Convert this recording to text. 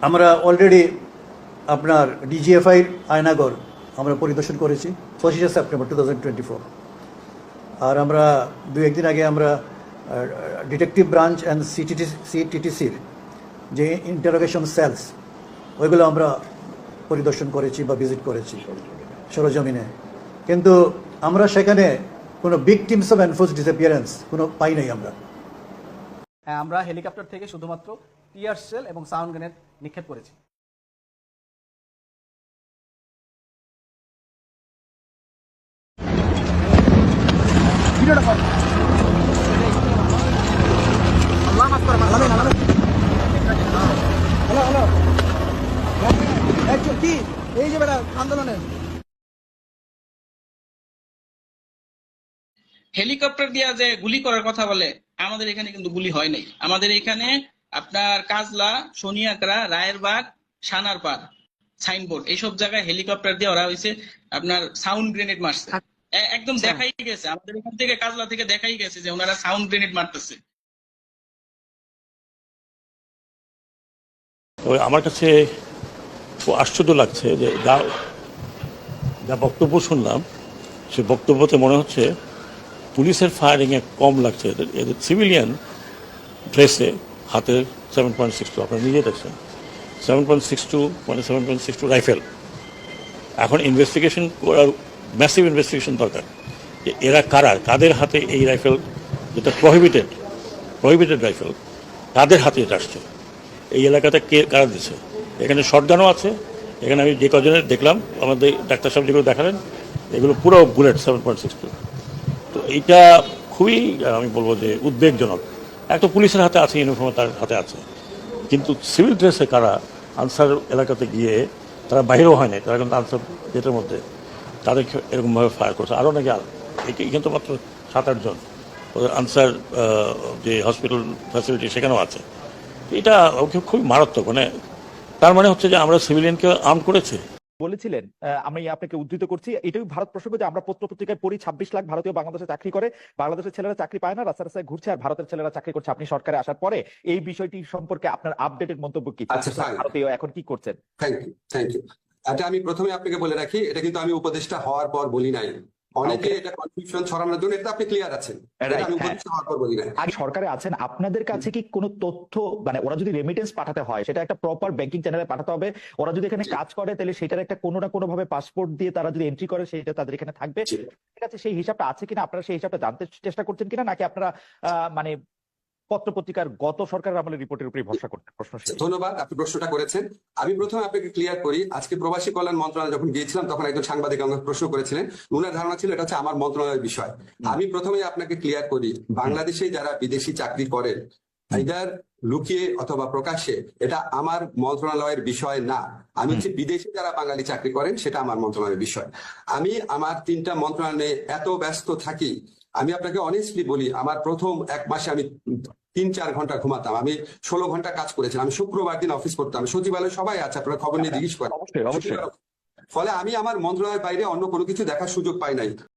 আমরা অলরেডি আপনার ডিজিএফআই আয়নাগর আমরা পরিদর্শন করেছি 25 সেপ্টেম্বর 2024। আর আমরা একদিন আগে আমরা ডিটেকটিভ ব্রাঞ্চ অ্যান্ড সিটিটিসির যে ইন্টারোগেশন সেলস ওইগুলো আমরা পরিদর্শন করেছি বা ভিজিট করেছি সরজমিনে, কিন্তু আমরা সেখানে কোনো ভিকটিমস অফ এনফোর্স ডিসঅ্যাপিয়ারেন্স কোনো পাই নাই আমরা। হ্যাঁ, আমরা হেলিকপ্টার থেকে শুধুমাত্র টিয়ার শেল এবং সাউন্ড গ্রেনেড নিক্ষেপ করেছি। হেলিকপ্টার দিয়া যে গুলি করার কথা বলে, আমাদের এখানে কিন্তু গুলি হয় নাই। আমাদের এখানে আপনার কাজলা, সোনিয়াকড়া, রায়েরবাগ, সানারপাড়, সাইনবোর্ড এইসব জায়গায় হেলিকপ্টার দিয়ে ওরা হয়েছে আপনার সাউন্ড গ্রেনেড মারছে। একদম দেখাই গেছে, আমাদের এখান থেকে কাজলা থেকে দেখাই গেছে যে ওনারা সাউন্ড গ্রেনেড মারতেছে। আমার কাছে খুব আশ্চর্য লাগছে যে যা বক্তব্য শুনলাম, সে বক্তব্যতে মনে হচ্ছে পুলিশের ফায়ারিংয়ে কম লাগছে। এদের সিভিলিয়ান ড্রেসে হাতে 7.62, আপনারা নিজে দেখছেন 7.62, মানে 7.62 রাইফেল। এখন ইনভেস্টিগেশন করার, ম্যাসিভ ইনভেস্টিগেশন দরকার যে এরা কারা, কাদের হাতে এই রাইফেল, যেটা প্রহিবিটেড রাইফেল, কাদের হাতে এটা আসছে, এই এলাকাতে কে কারা দিচ্ছে। এখানে শটগানও আছে, এখানে আমি যে কজনের দেখলাম, আমাদের ডাক্তার সাহেব যেগুলো দেখালেন, এগুলো পুরো বুলেট 7.62। তো এইটা খুবই, আমি বলবো যে উদ্বেগজনক। একটা পুলিশের হাতে আছে, ইউনিফর্ম তার হাতে আছে, কিন্তু সিভিল ড্রেসে কারা আনসার এলাকাতে গিয়ে, তারা বাইরেও হয় নাই, তারা কিন্তু আনসার গেটের মধ্যে তাদেরকে এরকমভাবে ফায়ার করছে। আরও নাকি এখানে তো মাত্র 7-8 জন ওদের আনসার যে হসপিটাল ফ্যাসিলিটি সেখানেও আছে। এটা খুবই মারাত্মক। মানে তার মানে হচ্ছে যে আমরা সিভিলিয়ানকে আর্ম করেছি। বলেছিলেন, আমি আপনাকে উদ্ধৃত করছি, এটাই ভারত প্রসঙ্গ যে আমরা পত্রিকায় পড়ি 26 লাখ ভারতীয় বাংলাদেশে চাকরি করে, বাংলাদেশের ছেলেরা চাকরি পায় না, রাস্তায় রাস্তায় ঘুরছে, আর ভারতের ছেলেরা চাকরি করছে। আপনি সরকারে আসার পরে এই বিষয়টি সম্পর্কে আপনার আপডেটেড মন্তব্য কি? ভারতীয় এখন কি করছেন? Thank you. এটা আমি প্রথমে আপনাকে বলে রাখি, এটা কিন্তু আমি উপদেষ্টা হওয়ার পর বলি নাই। অনেকে এটা কনফিউশন ছড়ানোর জন্য, এটা আপনি ক্লিয়ার আছেন, আমি উপদেষ্টা হওয়ার পর বলি নাই। আগে সরকারে আছেন, আপনাদের কাছে কি কোনো তথ্য, মানে ওরা যদি রেমিটেন্স পাঠাতে হয় সেটা একটা প্রপার ব্যাংকিং চ্যানেলে পাঠাতে হবে। ওরা যদি এখানে কাজ করে তাহলে সেটার একটা কোনো না কোনো ভাবে পাসপোর্ট দিয়ে তারা যদি এন্ট্রি করে সেটা তাদের এখানে থাকবে। ঠিক আছে, সেই হিসাবটা আছে কিনা, আপনারা সেই হিসাবটা জানতে চেষ্টা করছেন কিনা, নাকি আপনারা মানে পত্রিকার গত সরকারের আমলের রিপোর্টের উপরে ভরসা করতে? প্রশ্ন। ধন্যবাদ, আপনি প্রশ্নটা করেছেন। আমি প্রথমে আপনাকে ক্লিয়ার করি, আজকে প্রবাসী কল্যাণ মন্ত্রণালয় যখন গিয়েছিলাম তখন একজন সাংবাদিক আমাকে প্রশ্ন করেছিলেন, উনার ধারণা ছিল এটা হচ্ছে আমার মন্ত্রণালয়ের বিষয়। আমি প্রথমে আপনাকে ক্লিয়ার করি, বাংলাদেশে যারা বিদেশি চাকরি করেন, আইদার লুকিয়ে অথবা প্রকাশ্যে, এটা আমার মন্ত্রণালয়ের বিষয় না। আমি হচ্ছে বিদেশে যারা বাঙালি চাকরি করেন, সেটা আমার মন্ত্রণালয়ের বিষয়। আমি আমার 3টা মন্ত্রণালয়ে এত ব্যস্ত থাকি, আমি আপনাকে অনেস্টলি বলি, আমার প্রথম 1 মাসে আমি 3-4 ঘন্টা ঘুমাতাম, আমি 16 ঘন্টা কাজ করেছিলাম। আমি শুক্রবার দিন অফিস করতাম, সচিবালয় সবাই আছে, আপনারা খবর নিয়ে জিজ্ঞেস করেন। ফলে আমি আমার মন্ত্রণালয়ের বাইরে অন্য কোনো কিছু দেখার সুযোগ পাই নাই।